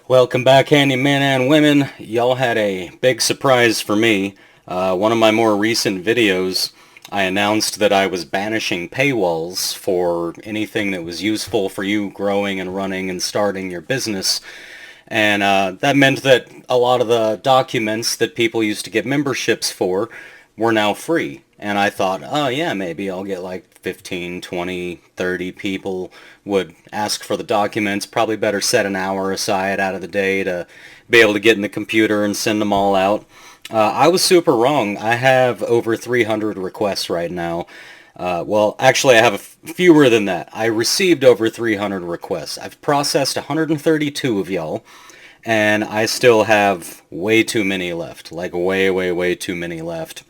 Welcome back, handymen and women. Y'all had a big surprise for me. One of my more recent videos, I announced that I was banishing paywalls for anything that was useful for you growing and running and starting your business. And that meant that a lot of the documents that people used to get memberships for were now free. And I thought, oh yeah, maybe I'll get like 15, 20, 30 people would ask for the documents. Probably better set an hour aside out of the day to be able to get in the computer and send them all out. I was super wrong. I have over 300 requests right now. Well, actually, I have fewer than that. I received over 300 requests. I've processed 132 of y'all, and I still have way too many left. Like way too many left.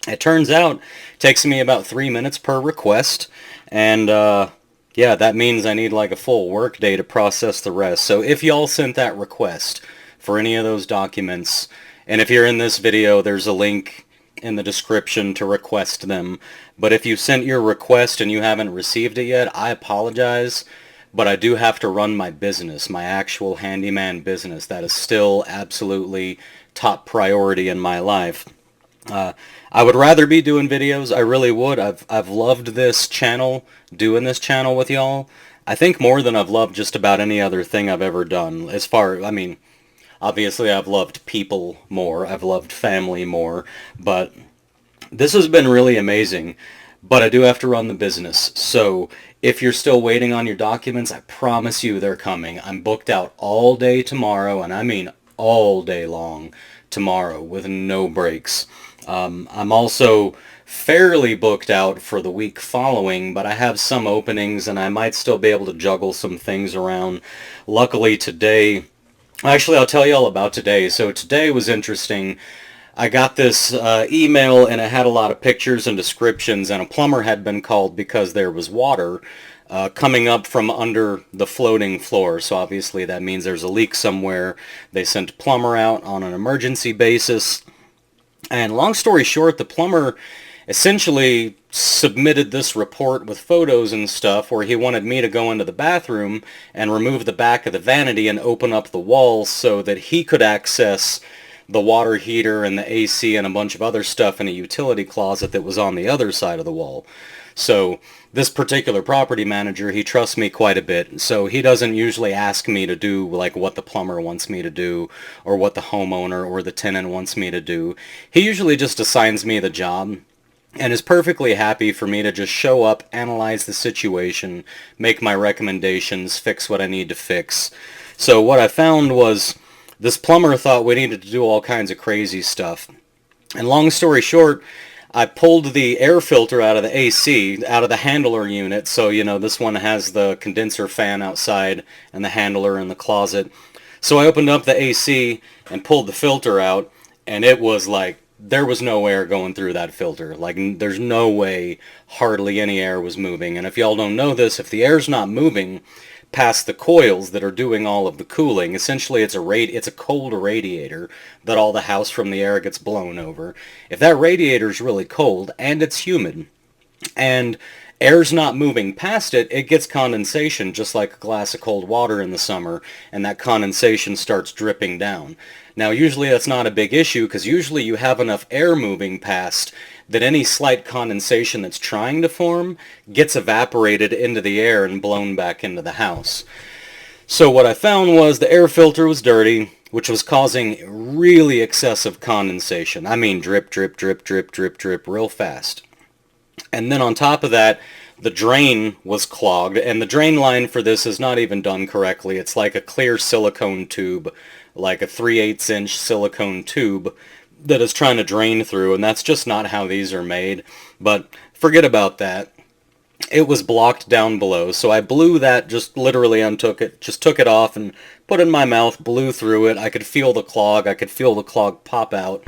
It turns out it takes me about 3 minutes per request, and yeah, that means I need like a full work day to process the rest. So if y'all sent that request for any of those documents, and if you're in this video, there's a link in the description to request them. But if you sent your request and you haven't received it yet, I apologize, but I do have to run my business, my actual handyman business. That is still absolutely top priority in my life. I would rather be doing videos. I really would. I've loved this channel, doing this channel with y'all. I think more than I've loved just about any other thing I've ever done. I mean, obviously I've loved people more. I've loved family more. But this has been really amazing. But I do have to run the business. So if you're still waiting on your documents, I promise you they're coming. I'm booked out all day tomorrow, and I mean all day long tomorrow with no breaks. I'm also fairly booked out for the week following, but I have some openings and I might still be able to juggle some things around. Luckily today, actually I'll tell you all about today. So today was interesting. I got this email and it had a lot of pictures and descriptions, and a plumber had been called because there was water coming up from under the floating floor. So obviously that means there's a leak somewhere. They sent a plumber out on an emergency basis. And long story short, the plumber essentially submitted this report with photos and stuff where he wanted me to go into the bathroom and remove the back of the vanity and open up the walls so that he could access the water heater and the AC and a bunch of other stuff in a utility closet that was on the other side of the wall. So this particular property manager, he trusts me quite a bit, so he doesn't usually ask me to do like what the plumber wants me to do or what the homeowner or the tenant wants me to do. He usually just assigns me the job and is perfectly happy for me to just show up, analyze the situation, make my recommendations, fix what I need to fix. So what I found was this plumber thought we needed to do all kinds of crazy stuff. And long story short, I pulled the air filter out of the AC, out of the handler unit. So, you know, this one has the condenser fan outside and the handler in the closet. So I opened up the AC and pulled the filter out, and it was like, there was no air going through that filter. Like, there's no way hardly any air was moving. And if y'all don't know this, if the air's not moving past the coils that are doing all of the cooling, essentially it's a cold radiator that all the house from the air gets blown over. If that radiator is really cold and it's humid and air's not moving past it, it gets condensation just like a glass of cold water in the summer, and that condensation starts dripping down. Now usually that's not a big issue because usually you have enough air moving past that any slight condensation that's trying to form gets evaporated into the air and blown back into the house. So what I found was the air filter was dirty, which was causing really excessive condensation. I mean drip, drip, drip, drip, drip, drip real fast. And then on top of that, the drain was clogged, and the drain line for this is not even done correctly. It's like a clear silicone tube, like a 3/8 inch silicone tube that is trying to drain through, and that's just not how these are made. But forget about that. It was blocked down below, so I blew that, just literally untook it, just took it off and put it in my mouth, blew through it. I could feel the clog pop out,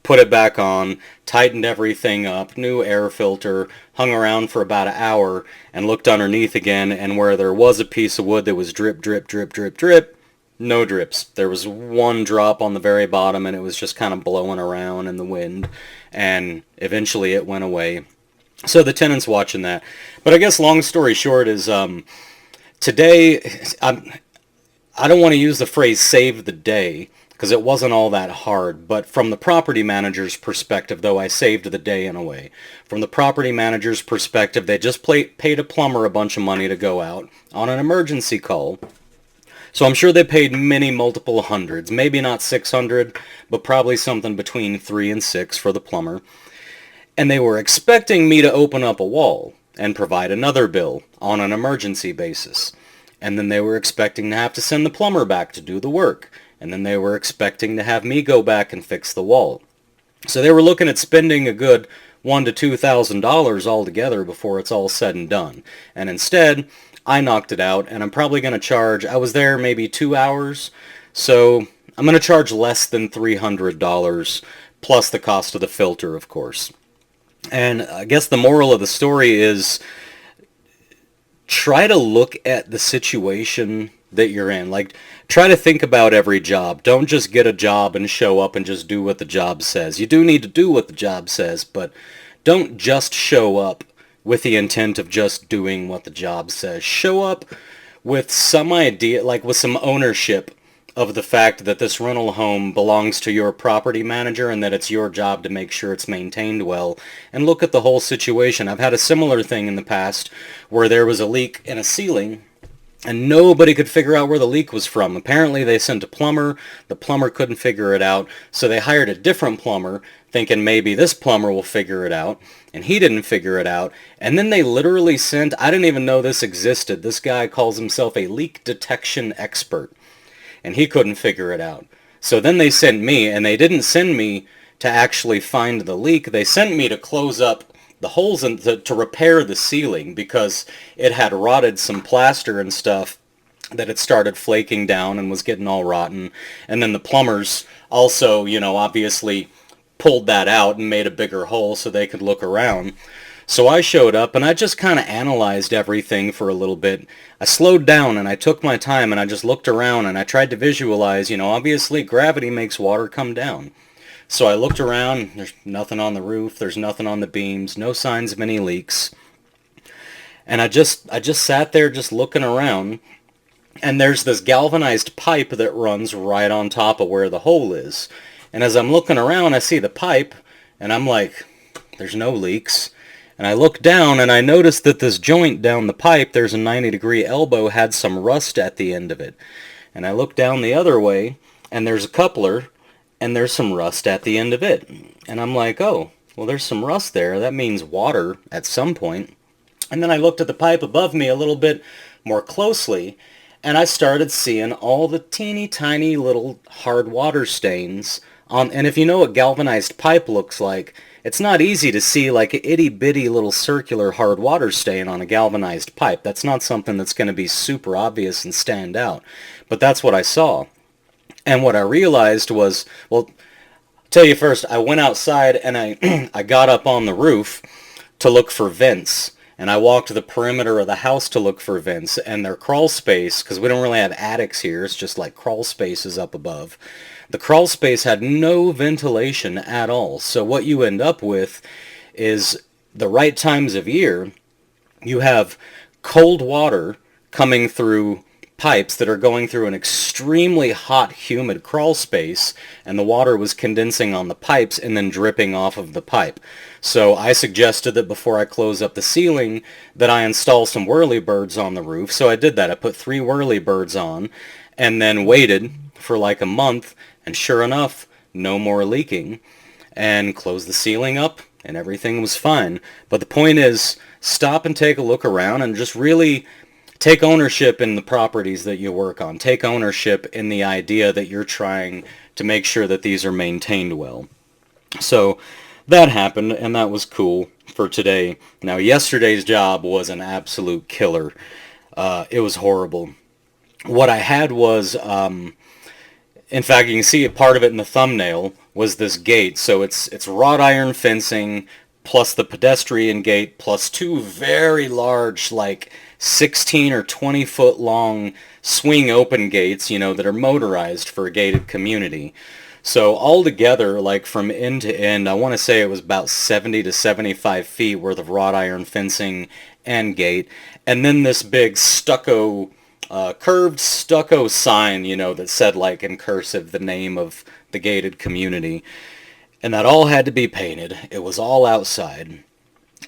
put it back on, tightened everything up, new air filter, hung around for about an hour, and looked underneath again, and where there was a piece of wood that was drip, drip, drip, drip, drip, no drips. There was one drop on the very bottom, and it was just kind of blowing around in the wind, and eventually it went away. So the tenant's watching that. But I guess long story short is today I don't want to use the phrase save the day, because it wasn't all that hard, but from the property manager's perspective, though, I saved the day in a way. From the property manager's perspective, they just paid a plumber a bunch of money to go out on an emergency call. So I'm sure they paid many multiple hundreds, maybe not 600, but probably something between 3 and 6 for the plumber. And they were expecting me to open up a wall and provide another bill on an emergency basis. And then they were expecting to have to send the plumber back to do the work. And then they were expecting to have me go back and fix the wall. So they were looking at spending a good $1,000 to $2,000 altogether before it's all said and done. And instead, I knocked it out, and I'm probably going to charge, I was there maybe 2 hours, so I'm going to charge less than $300, plus the cost of the filter, of course. And I guess the moral of the story is, try to look at the situation that you're in. Like, try to think about every job. Don't just get a job and show up and just do what the job says. You do need to do what the job says, but don't just show up with the intent of just doing what the job says. Show up with some idea, like with some ownership of the fact that this rental home belongs to your property manager and that it's your job to make sure it's maintained well, and look at the whole situation. I've had a similar thing in the past where there was a leak in a ceiling and nobody could figure out where the leak was from. Apparently they sent a plumber, the plumber couldn't figure it out, so they hired a different plumber thinking maybe this plumber will figure it out, and he didn't figure it out. And then they literally sent, I didn't even know this existed, this guy calls himself a leak detection expert, and he couldn't figure it out. So then they sent me, and they didn't send me to actually find the leak, they sent me to close up the holes and to repair the ceiling, because it had rotted some plaster and stuff that had started flaking down and was getting all rotten. And then the plumbers also, obviously pulled that out and made a bigger hole so they could look around. So I showed up and I just kind of analyzed everything for a little bit. I slowed down and I took my time and I just looked around and I tried to visualize, obviously gravity makes water come down. So I looked around, there's nothing on the roof, there's nothing on the beams, no signs of any leaks. And I just sat there just looking around, and there's this galvanized pipe that runs right on top of where the hole is. And as I'm looking around, I see the pipe, and I'm like, there's no leaks. And I look down, and I notice that this joint down the pipe, there's a 90-degree elbow, had some rust at the end of it. And I look down the other way, and there's a coupler, and there's some rust at the end of it. And I'm like, oh, well, there's some rust there. That means water at some point. And then I looked at the pipe above me a little bit more closely, and I started seeing all the teeny tiny little hard water stains on. And if you know what galvanized pipe looks like, it's not easy to see like an itty-bitty little circular hard water stain on a galvanized pipe. That's not something that's going to be super obvious and stand out. But that's what I saw. And what I realized was, well, I'll tell you first, I went outside and I got up on the roof to look for vents. And I walked the perimeter of the house to look for vents. And their crawl space, because we don't really have attics here, it's just like crawl spaces up above. The crawl space had no ventilation at all. So what you end up with is the right times of year, you have cold water coming through pipes that are going through an extremely hot, humid crawl space, and the water was condensing on the pipes and then dripping off of the pipe. So I suggested that before I close up the ceiling that I install some whirlybirds on the roof. So I did that. I put 3 whirlybirds on and then waited for like a month, and sure enough, no more leaking, and closed the ceiling up and everything was fine. But the point is, stop and take a look around and just really take ownership in the properties that you work on. Take ownership in the idea that you're trying to make sure that these are maintained well. So that happened, and that was cool for today. Now, yesterday's job was an absolute killer. It was horrible. What I had was, in fact, you can see a part of it in the thumbnail, was this gate. So it's wrought iron fencing, plus the pedestrian gate, plus 2 very large, like 16 or 20 foot long swing open gates, that are motorized for a gated community. So altogether, like from end to end, I want to say it was about 70 to 75 feet worth of wrought iron fencing and gate. And then this big stucco curved stucco sign, you know, that said like in cursive the name of the gated community. And that all had to be painted. It was all outside.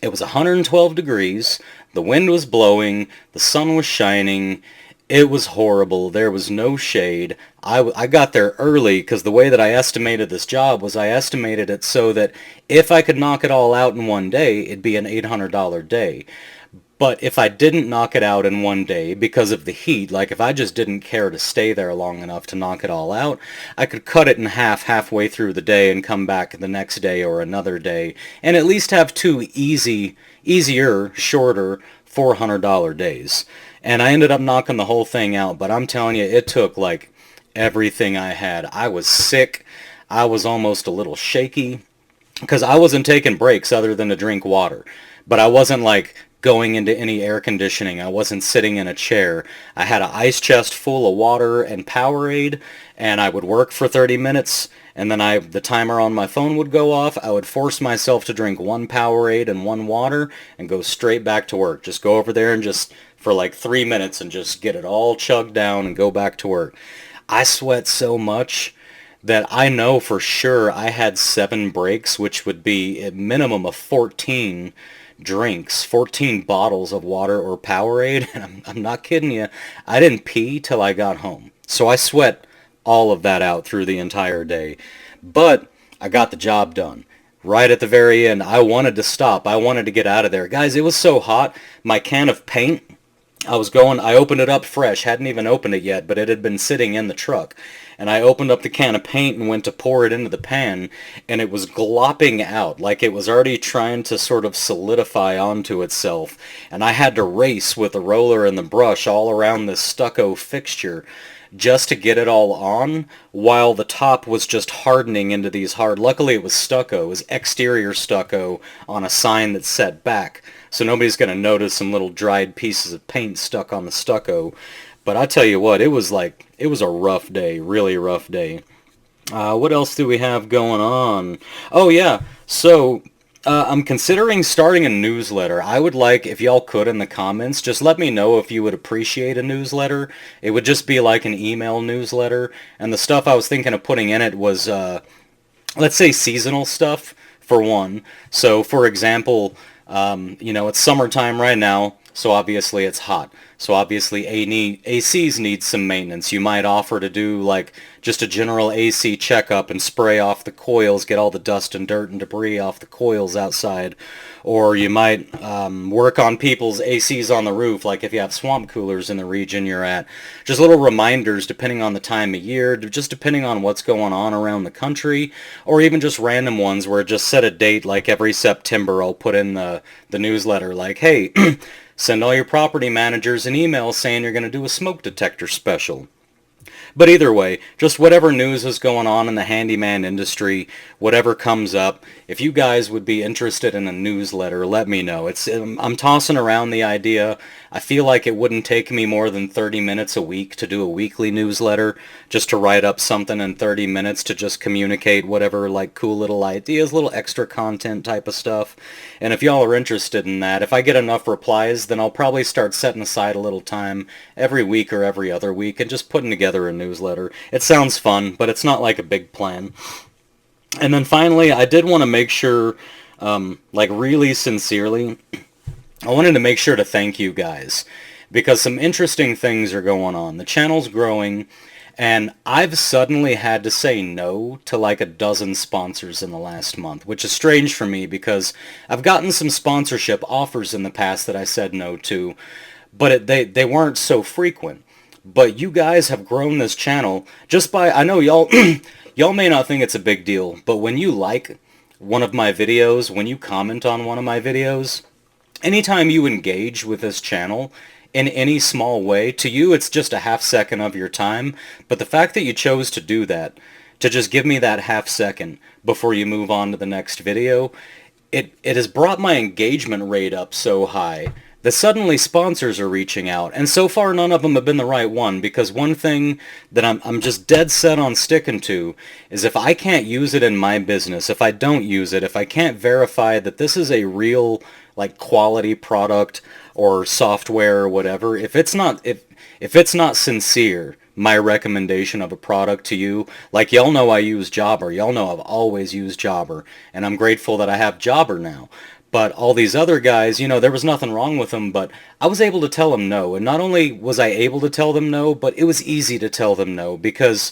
It was 112 degrees. The wind was blowing. The sun was shining. It was horrible. There was no shade. I got there early because the way that I estimated this job was I estimated it so that if I could knock it all out in one day, it'd be an $800 day. But if I didn't knock it out in one day because of the heat, like if I just didn't care to stay there long enough to knock it all out, I could cut it in half halfway through the day and come back the next day or another day and at least have two easier, shorter $400 days. And I ended up knocking the whole thing out, but I'm telling you, it took like everything I had. I was sick. I was almost a little shaky because I wasn't taking breaks other than to drink water. But I wasn't like going into any air conditioning. I wasn't sitting in a chair. I had an ice chest full of water and Powerade, and I would work for 30 minutes, and then the timer on my phone would go off. I would force myself to drink one Powerade and one water and go straight back to work. Just go over there and just for like 3 minutes and just get it all chugged down and go back to work. I sweat so much that I know for sure I had 7 breaks, which would be a minimum of 14 drinks, 14 bottles of water or Powerade, and I'm not kidding you, I didn't pee till I got home. So I sweat all of that out through the entire day. But I got the job done. Right at the very end, I wanted to stop. I wanted to get out of there. Guys, it was so hot, my can of paint, I opened it up fresh, hadn't even opened it yet, but it had been sitting in the truck. And I opened up the can of paint and went to pour it into the pan, and it was glopping out, like it was already trying to sort of solidify onto itself. And I had to race with the roller and the brush all around this stucco fixture just to get it all on, while the top was just hardening into these luckily it was stucco, it was exterior stucco on a sign that's set back, so nobody's going to notice some little dried pieces of paint stuck on the stucco. But I tell you what, it was a rough day, really rough day. What else do we have going on? Oh yeah, so I'm considering starting a newsletter. I would like, if y'all could in the comments, just let me know if you would appreciate a newsletter. It would just be like an email newsletter, and the stuff I was thinking of putting in it was, let's say seasonal stuff, for one. So, for example, it's summertime right now, so obviously it's hot. So obviously ACs need some maintenance. You might offer to do like just a general AC checkup and spray off the coils, get all the dust and dirt and debris off the coils outside. Or you might work on people's ACs on the roof, like if you have swamp coolers in the region you're at. Just little reminders depending on the time of year, just depending on what's going on around the country, or even just random ones where just set a date, like every September I'll put in the newsletter like, hey, send all your property managers an email saying you're going to do a smoke detector special. But either way, just whatever news is going on in the handyman industry, whatever comes up, if you guys would be interested in a newsletter, let me know. I'm tossing around the idea. I feel like it wouldn't take me more than 30 minutes a week to do a weekly newsletter, just to write up something in 30 minutes to just communicate whatever like cool little ideas, little extra content type of stuff. And if y'all are interested in that, if I get enough replies, then I'll probably start setting aside a little time every week or every other week and just putting together a newsletter. It sounds fun, but it's not like a big plan. And then finally, I did want to make sure, like really sincerely, I wanted to make sure to thank you guys, because some interesting things are going on. The channel's growing, and I've suddenly had to say no to like a dozen sponsors in the last month, which is strange for me because I've gotten some sponsorship offers in the past that I said no to, but they weren't so frequent. But you guys have grown this channel just by, I know y'all y'all may not think it's a big deal, but when you like one of my videos, when you comment on one of my videos, anytime you engage with this channel in any small way, to you it's just a half second of your time, but the fact that you chose to do that, to just give me that half second before you move on to the next video, it has brought my engagement rate up so high that suddenly sponsors are reaching out, and so far none of them have been the right one, because one thing that I'm just dead set on sticking to is if I can't use it in my business, if I don't use it, if I can't verify that this is a real like quality product or software or whatever, if it's not sincere, my recommendation of a product to you, like y'all know I use Jobber, y'all know I've always used Jobber, and I'm grateful that I have Jobber now. But all these other guys, you know, there was nothing wrong with them, but I was able to tell them no. And not only was I able to tell them no, but it was easy to tell them no because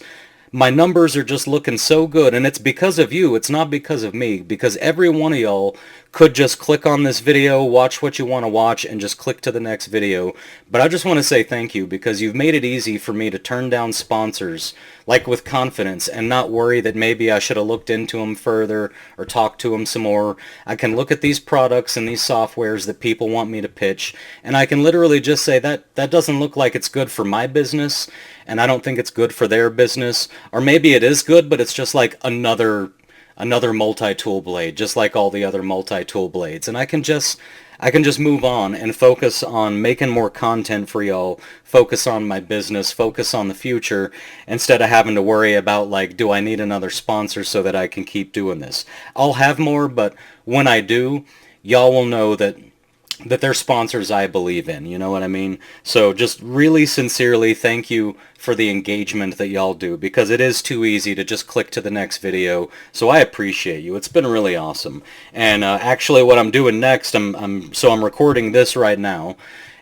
my numbers are just looking so good, and it's because of you. It's not because of me, because every one of y'all could just click on this video, watch what you want to watch, and just click to the next video. But I just want to say thank you, because you've made it easy for me to turn down sponsors, like with confidence, and not worry that maybe I should have looked into them further or talked to them some more. I can look at these products and these softwares that people want me to pitch, and I can literally just say that doesn't look like it's good for my business, and I don't think it's good for their business. Or maybe it is good, but it's just like another multi-tool blade, just like all the other multi-tool blades. And I can just move on and focus on making more content for y'all, focus on my business, focus on the future, instead of having to worry about, like, do I need another sponsor so that I can keep doing this? I'll have more, but when I do, y'all will know that they're sponsors I believe in, you know what I mean? So just really sincerely thank you for the engagement that y'all do, because it is too easy to just click to the next video. So I appreciate you. It's been really awesome. And actually what I'm doing next, I'm recording this right now,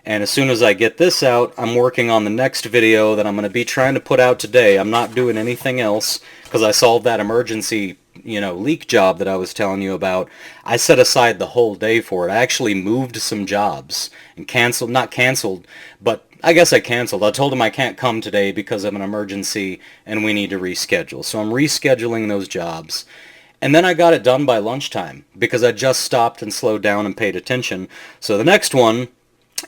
and as soon as I get this out, I'm working on the next video that I'm going to be trying to put out today. I'm not doing anything else because I solved that emergency, you know, leak job that I was telling you about. I set aside the whole day for it. I actually moved some jobs and not canceled, but I guess I canceled. I told them I can't come today because of an emergency and we need to reschedule. So I'm rescheduling those jobs. And then I got it done by lunchtime because I just stopped and slowed down and paid attention. So the next one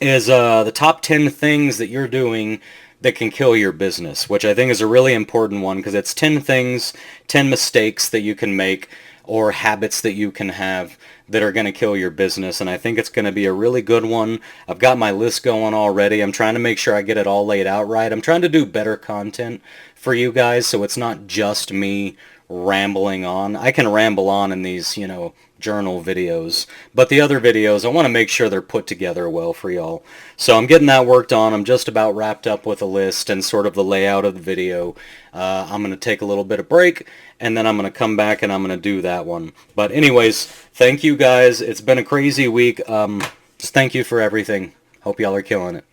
is the top 10 things that you're doing that can kill your business, which I think is a really important one, because it's 10 things, 10 mistakes that you can make, or habits that you can have that are going to kill your business, and I think it's going to be a really good one. I've got my list going already. I'm trying to make sure I get it all laid out right. I'm trying to do better content for you guys, so it's not just me rambling on. I can ramble on in these, you know, journal videos, but the other videos, I want to make sure they're put together well for y'all. So I'm getting that worked on. I'm just about wrapped up with a list and sort of the layout of the video. I'm going to take a little bit of break, and then I'm going to come back and I'm going to do that one. But anyways, thank you guys. It's been a crazy week. Just thank you for everything. Hope y'all are killing it.